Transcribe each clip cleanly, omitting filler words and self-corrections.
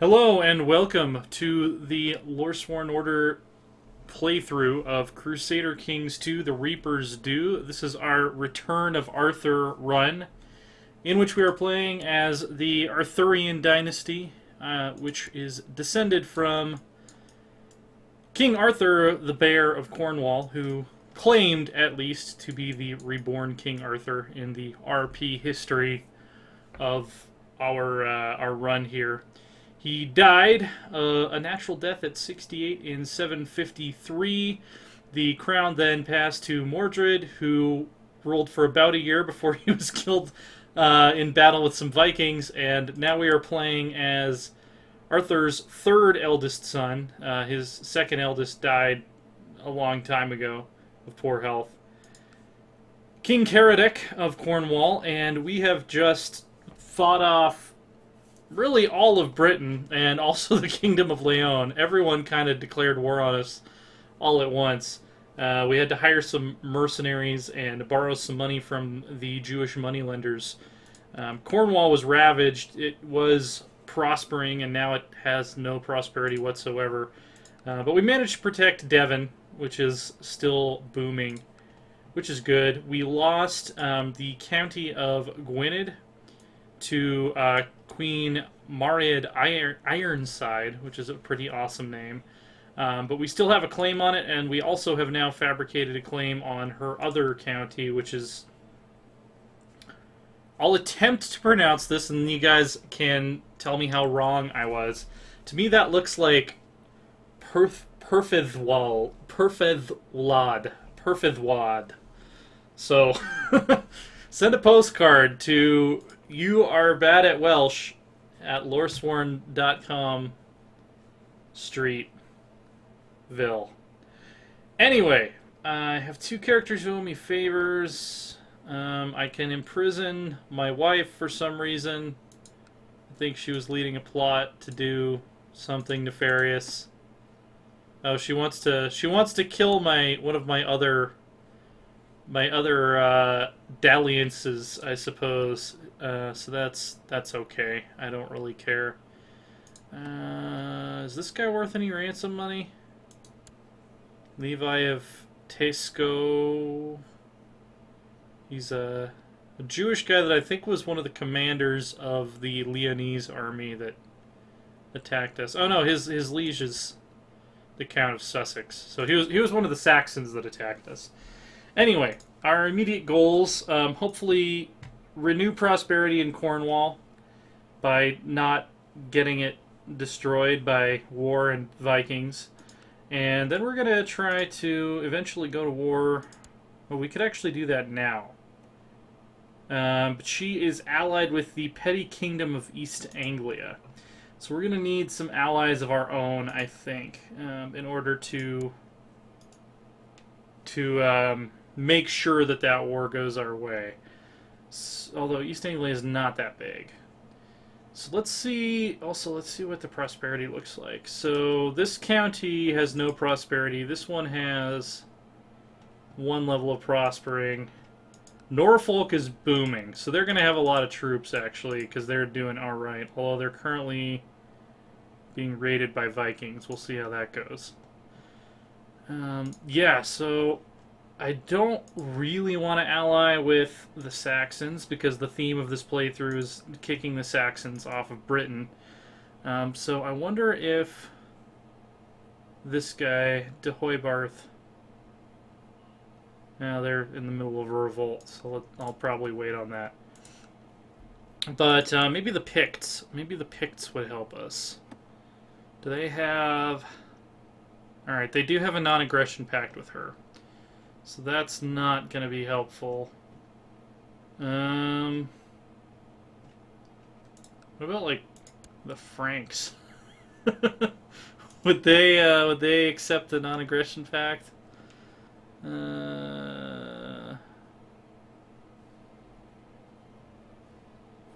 Hello and welcome to the Loresworn Order playthrough of Crusader Kings 2, The Reapers Do. This is our Return of Arthur run, in which we are playing as the Arthurian dynasty, which is descended from King Arthur the Bear of Cornwall, who claimed, at least, to be the reborn King Arthur in the RP history of our run here. He died a natural death at 68 in 753. The crown then passed to Mordred, who ruled for about a year before he was killed in battle with some Vikings. And now we are playing as Arthur's third eldest son. His second eldest died a long time ago of poor health. King Caradoc of Cornwall, and we have just fought off really all of Britain and also the Kingdom of Leon. Everyone kind of declared war on us all at once. We had to hire some mercenaries and borrow some money from the Jewish moneylenders. Cornwall was ravaged. It was prospering, and now it has no prosperity whatsoever. But we managed to protect Devon, which is still booming, which is good. We lost the county of Gwynedd to Queen Mariad Ironside, which is a pretty awesome name. But we still have a claim on it, and we also have now fabricated a claim on her other county, which is... I'll attempt to pronounce this, and you guys can tell me how wrong I was. To me, that looks like Purfeydd Wad. So, send a postcard to You Are Bad at Welsh at loresworn.com Streetville. Anyway, I have two characters who owe me favors. I can imprison my wife for some reason. I think she was leading a plot to do something nefarious. Oh, she wants to kill one of my other dalliances, I suppose. So that's okay. I don't really care. Is this guy worth any ransom money? Levi of Tesco. He's a Jewish guy that I think was one of the commanders of the Leonese army that attacked us. Oh no, his liege is the Count of Sussex. So he was one of the Saxons that attacked us. Anyway, our immediate goals, hopefully renew prosperity in Cornwall by not getting it destroyed by war and Vikings. And then we're going to try to eventually go to war. Well, we could actually do that now. But she is allied with the petty kingdom of East Anglia. So we're going to need some allies of our own, I think, in order to make sure that war goes our way. Although East Anglia is not that big. So let's see what the prosperity looks like. So this county has no prosperity. This one has one level of prospering. Norfolk is booming, so they're going to have a lot of troops, actually, because they're doing alright. Although they're currently being raided by Vikings. We'll see how that goes. Yeah, so I don't really want to ally with the Saxons, because the theme of this playthrough is kicking the Saxons off of Britain. So I wonder if this guy, De Hoybarth... Now they're in the middle of a revolt, so I'll probably wait on that. But maybe the Picts. Maybe the Picts would help us. Do they have... Alright, they do have a non-aggression pact with her. So that's not going to be helpful. What about, like, the Franks? Would they accept the non-aggression pact? Form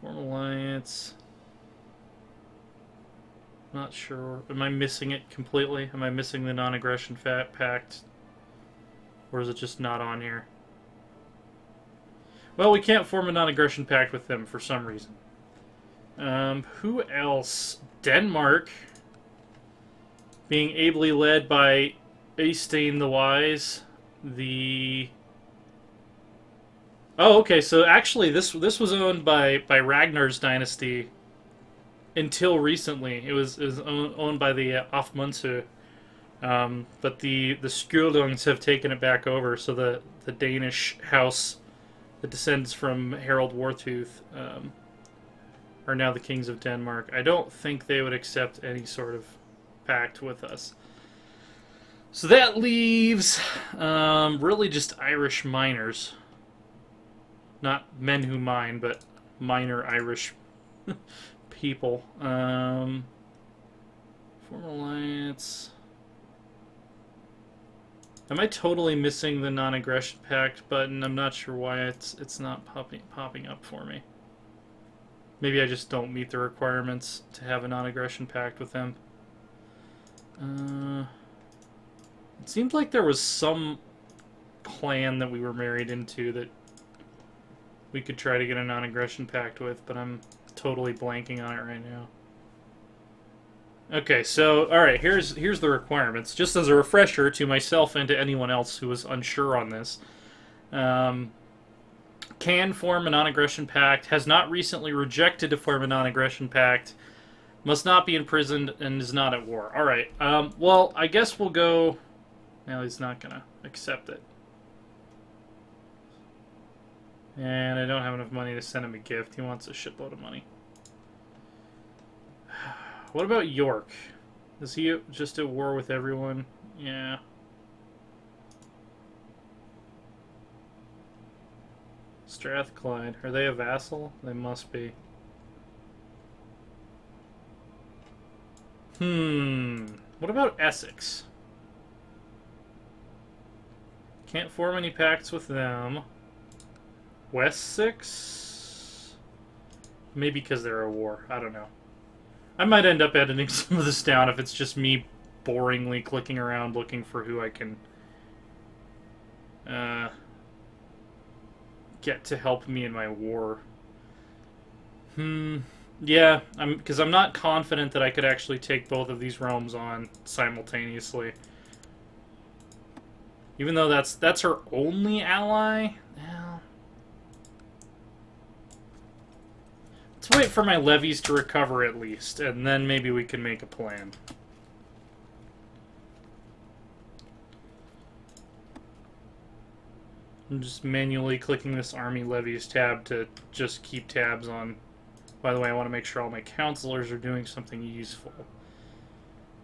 alliance. Not sure. Am I missing it completely? Am I missing the non-aggression pact? Or is it just not on here? Well, we can't form a non-aggression pact with them for some reason. Who else? Denmark, being ably led by Eystein the Wise. Oh, okay. So actually, this was owned by Ragnar's dynasty until recently. It was owned by the Afmunse, but the Skjoldungs have taken it back over. So the Danish house that descends from Harald Wartooth are now the kings of Denmark. I don't think they would accept any sort of pact with us. So that leaves really just Irish miners. Not men who mine, but minor Irish people. Former alliance. Am I totally missing the non-aggression pact button? I'm not sure why it's not popping up for me. Maybe I just don't meet the requirements to have a non-aggression pact with them. It seemed like there was some clan that we were married into that we could try to get a non-aggression pact with, but I'm totally blanking on it right now. Okay, so, alright, here's the requirements. Just as a refresher to myself and to anyone else who was unsure on this. Can form a non-aggression pact, has not recently rejected to form a non-aggression pact, must not be imprisoned, and is not at war. Alright, well, I guess we'll go... Now he's not gonna accept it. And I don't have enough money to send him a gift. He wants a shitload of money. What about York? Is he just at war with everyone? Yeah. Strathclyde. Are they a vassal? They must be. What about Essex? Can't form any pacts with them. Wessex? Maybe because they're at war. I don't know. I might end up editing some of this down if it's just me boringly clicking around looking for who I can get to help me in my war. Yeah, because I'm not confident that I could actually take both of these realms on simultaneously. Even though that's her only ally. Well, let's wait for my levies to recover at least, and then maybe we can make a plan. I'm just manually clicking this army levies tab to just keep tabs on. By the way, I want to make sure all my counselors are doing something useful.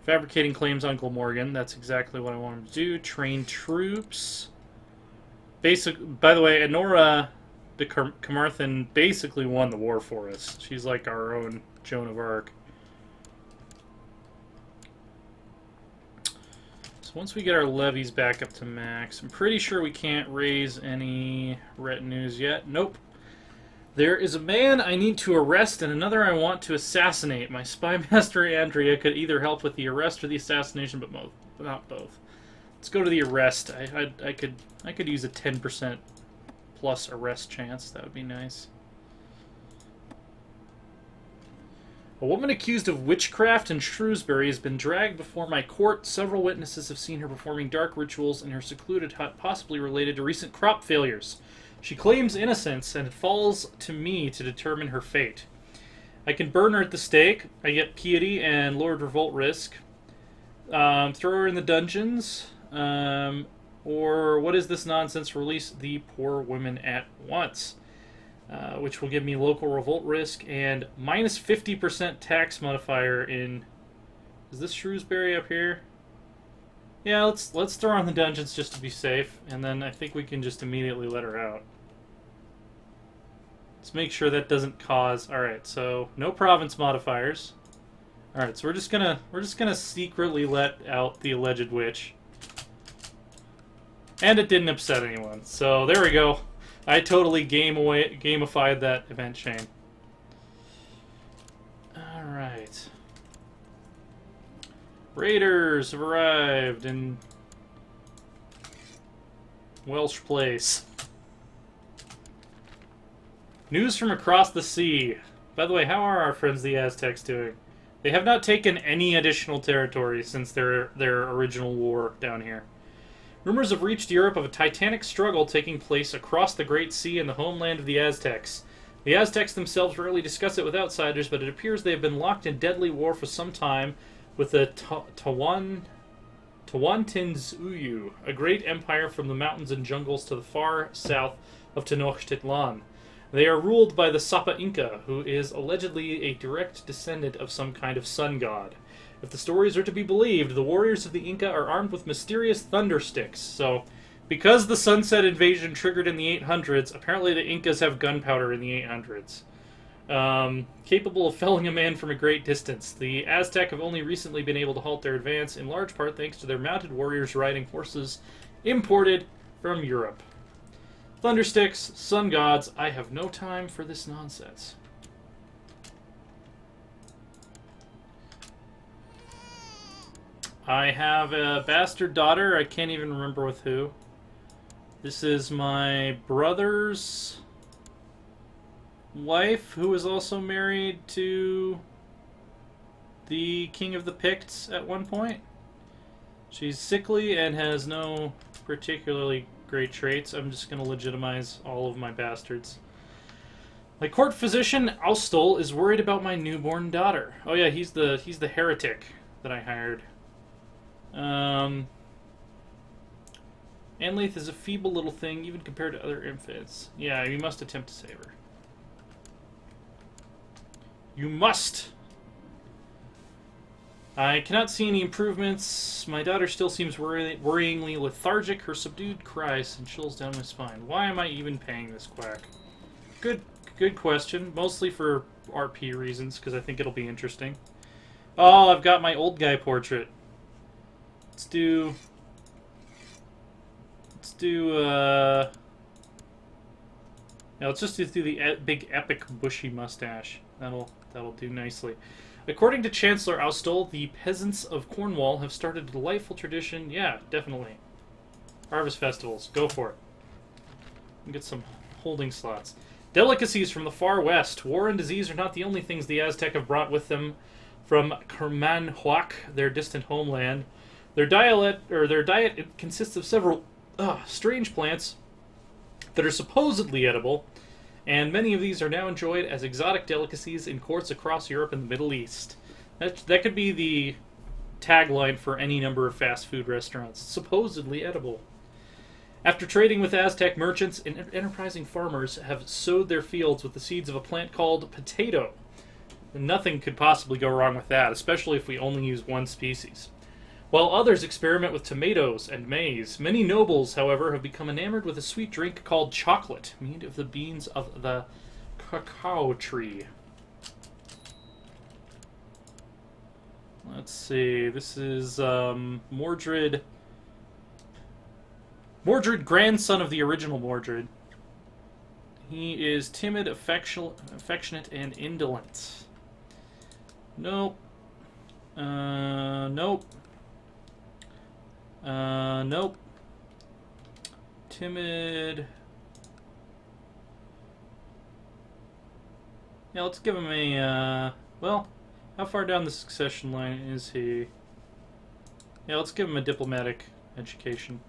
Fabricating claims on Glamorgan. That's exactly what I want them to do. Train troops. By the way, Enora de Carmarthen basically won the war for us. She's like our own Joan of Arc. So once we get our levies back up to max, I'm pretty sure we can't raise any retinues yet. Nope. There is a man I need to arrest and another I want to assassinate. My spy master Andrea could either help with the arrest or the assassination, but not both. Let's go to the arrest. I could use a 10% plus arrest chance. That would be nice. A woman accused of witchcraft in Shrewsbury has been dragged before my court. Several witnesses have seen her performing dark rituals in her secluded hut, possibly related to recent crop failures. She claims innocence, and it falls to me to determine her fate. I can burn her at the stake. I get piety and Lord Revolt risk. Throw her in the dungeons. Or what is this nonsense? Release the poor women at once. Which will give me local revolt risk and minus 50% tax modifier in... Is this Shrewsbury up here? Yeah, let's throw her in the dungeons just to be safe, and then I think we can just immediately let her out. Let's make sure that doesn't cause... Alright, so no province modifiers. Alright, so we're just gonna secretly let out the alleged witch. And it didn't upset anyone. So there we go. I totally gamified that event chain. Alright. Raiders have arrived in Welsh Place. News from across the sea. By the way, how are our friends the Aztecs doing? They have not taken any additional territory since their original war down here. Rumors have reached Europe of a titanic struggle taking place across the Great Sea in the homeland of the Aztecs. The Aztecs themselves rarely discuss it with outsiders, but it appears they have been locked in deadly war for some time with the Tawantinsuyu, a great empire from the mountains and jungles to the far south of Tenochtitlan. They are ruled by the Sapa Inca, who is allegedly a direct descendant of some kind of sun god. If the stories are to be believed, the warriors of the Inca are armed with mysterious thunder sticks. So, because the Sunset Invasion triggered in the 800s, apparently the Incas have gunpowder in the 800s. Capable of felling a man from a great distance. The Aztec have only recently been able to halt their advance, in large part thanks to their mounted warriors riding horses imported from Europe. Thundersticks, sun gods, I have no time for this nonsense. I have a bastard daughter, I can't even remember with who. This is my brother's wife, who was also married to the King of the Picts at one point. She's sickly and has no particularly great traits. I'm just going to legitimize all of my bastards. My court physician, Austol, is worried about my newborn daughter. Oh yeah, he's the heretic that I hired. Anleith is a feeble little thing, even compared to other infants. Yeah, you must attempt to save her. You must! I cannot see any improvements. My daughter still seems worryingly lethargic. Her subdued cries send chills down my spine. Why am I even paying this quack? Good question. Mostly for RP reasons, because I think it'll be interesting. Oh, I've got my old guy portrait. Let's do, yeah, let's just do the big epic bushy mustache. That'll do nicely. According to Chancellor Austol, the peasants of Cornwall have started a delightful tradition. Yeah, definitely. Harvest festivals. Go for it. Get some holding slots. Delicacies from the far west. War and disease are not the only things the Aztec have brought with them from Kermanhuac, their distant homeland. Their diet consists of several strange plants that are supposedly edible, and many of these are now enjoyed as exotic delicacies in courts across Europe and the Middle East. That could be the tagline for any number of fast food restaurants. Supposedly edible. After trading with Aztec merchants, enterprising farmers have sowed their fields with the seeds of a plant called potato. Nothing could possibly go wrong with that, especially if we only use one species. While others experiment with tomatoes and maize, many nobles, however, have become enamored with a sweet drink called chocolate, made of the beans of the cacao tree. Let's see, this is Mordred, grandson of the original Mordred. He is timid, affectionate, and indolent. Nope. Nope. Nope. Timid. Yeah, let's give him a, well, how far down the succession line is he? Yeah, let's give him a diplomatic education.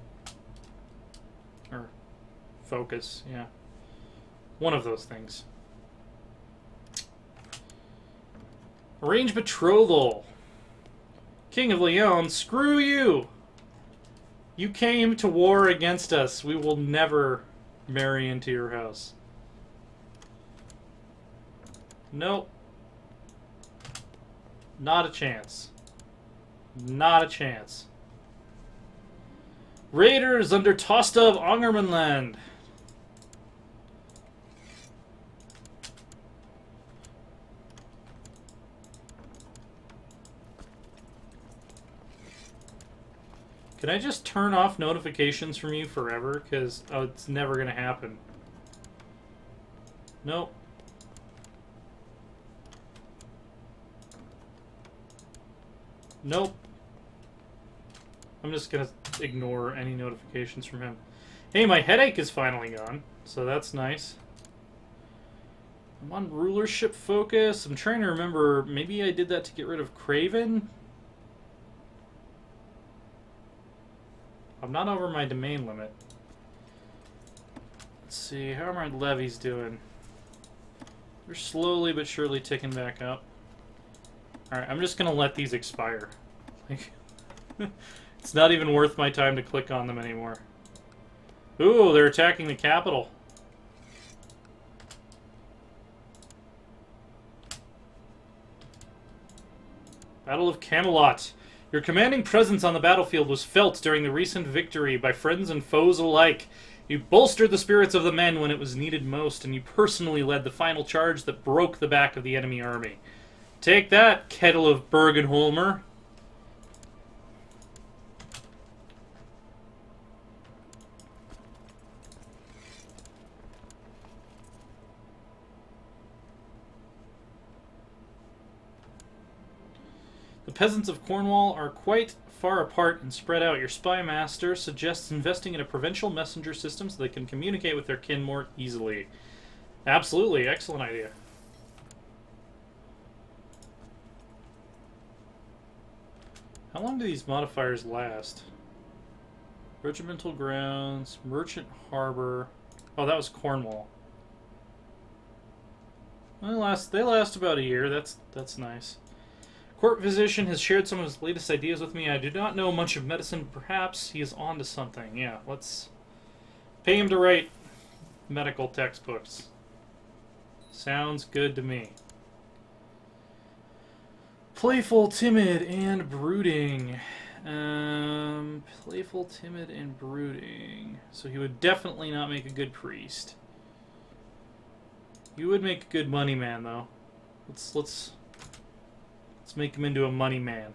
Or focus, yeah. One of those things. Arrange betrothal. King of Leon, screw you! You came to war against us. We will never marry into your house. Nope. Not a chance. Not a chance. Raiders under Tosta of Angermanland. Can I just turn off notifications from you forever? Because it's never going to happen. Nope. Nope. I'm just going to ignore any notifications from him. Hey, my headache is finally gone, so that's nice. I'm on rulership focus. I'm trying to remember. Maybe I did that to get rid of Craven. I'm not over my domain limit. Let's see. How are my levies doing? They're slowly but surely ticking back up. Alright, I'm just going to let these expire. Like, it's not even worth my time to click on them anymore. Ooh, they're attacking the capital. Battle of Camelot. Your commanding presence on the battlefield was felt during the recent victory by friends and foes alike. You bolstered the spirits of the men when it was needed most, and you personally led the final charge that broke the back of the enemy army. Take that, Kettle of Bergenholmer. The peasants of Cornwall are quite far apart and spread out. Your spy master suggests investing in a provincial messenger system so they can communicate with their kin more easily. Absolutely, excellent idea. How long do these modifiers last? Regimental grounds, merchant harbor. Oh, that was Cornwall. They last about a year. That's nice. Court physician has shared some of his latest ideas with me. I do not know much of medicine. Perhaps he is on to something. Yeah, let's pay him to write medical textbooks. Sounds good to me. Playful, timid, and brooding. Playful, timid, and brooding. So he would definitely not make a good priest. You would make a good money man, though. Let's make him into a money man.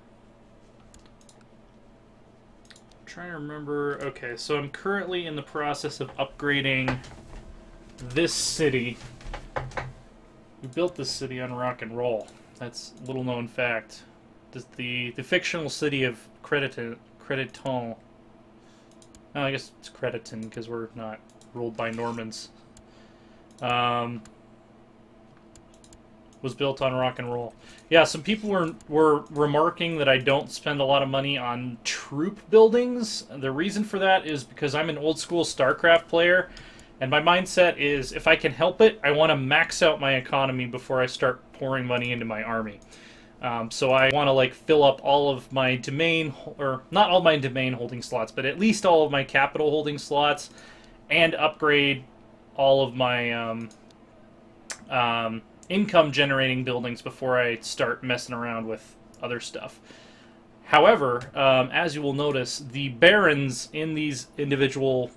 I'm trying to remember. Okay, so I'm currently in the process of upgrading this city. We built this city on rock and roll. That's a little known fact. The fictional city of Crediton. Oh, I guess it's Crediton because we're not ruled by Normans. Was built on rock and roll. Yeah, some people were remarking that I don't spend a lot of money on troop buildings. The reason for that is because I'm an old school StarCraft player, and my mindset is if I can help it, I want to max out my economy before I start pouring money into my army. So I want to like fill up all of my domain, or not all my domain holding slots, but at least all of my capital holding slots, and upgrade all of my income generating buildings before I start messing around with other stuff. However, as you will notice, the barons in these individual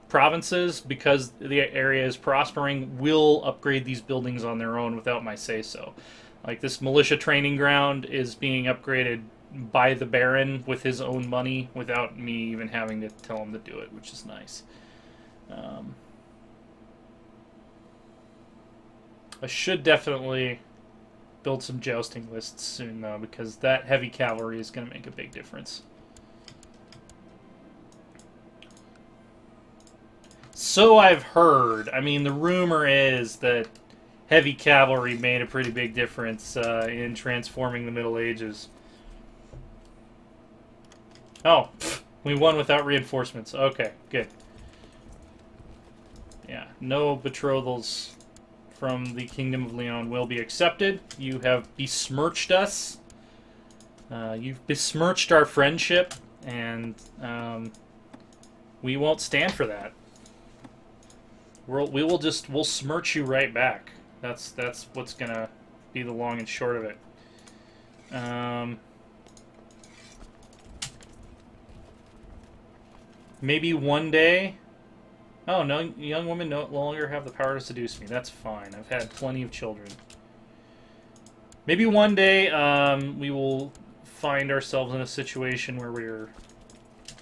provinces, because the area is prospering, will upgrade these buildings on their own without my say-so. Like this militia training ground is being upgraded by the baron with his own money without me even having to tell him to do it, which is nice. I should definitely build some jousting lists soon, though, because that heavy cavalry is going to make a big difference. So I've heard. I mean, the rumor is that heavy cavalry made a pretty big difference in transforming the Middle Ages. Oh, we won without reinforcements. Okay, good. Yeah, no betrothals from the Kingdom of Leon will be accepted. You have besmirched us. You've besmirched our friendship, and we won't stand for that. We'll smirch you right back. That's what's gonna be the long and short of it. Maybe one day. Oh, no, young women no longer have the power to seduce me. That's fine. I've had plenty of children. Maybe one day we will find ourselves in a situation where we're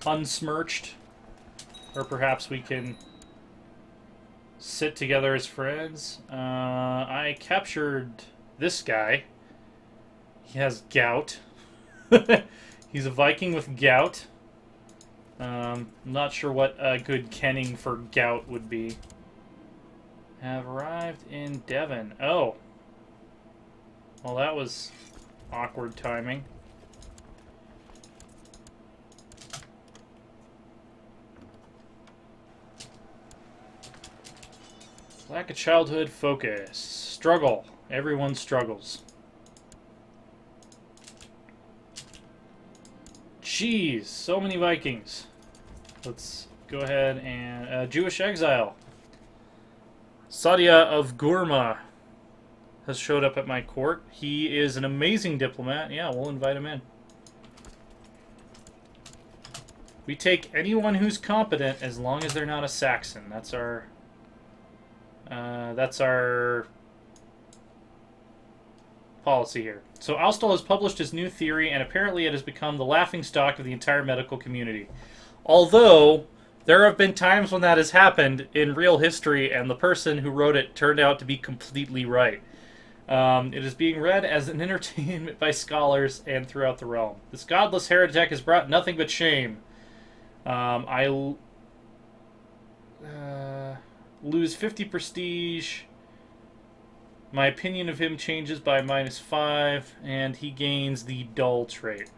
unsmirched. Or perhaps we can sit together as friends. I captured this guy. He has gout. He's a Viking with gout. I'm not sure what a good kenning for gout would be. have arrived in Devon. Oh. Well, that was awkward timing. Lack of childhood focus. Struggle. Everyone struggles. Jeez, so many Vikings. Let's go ahead and... Jewish exile. Sadia of Gurma has showed up at my court. He is an amazing diplomat. Yeah, we'll invite him in. We take anyone who's competent as long as they're not a Saxon. That's our policy here. So Austell has published his new theory, and apparently it has become the laughingstock of the entire medical community. Although, there have been times when that has happened in real history, and the person who wrote it turned out to be completely right. It is being read as an entertainment by scholars and throughout the realm. This godless heretic has brought nothing but shame. I lose 50 prestige. My opinion of him changes by -5, and he gains the dull trait.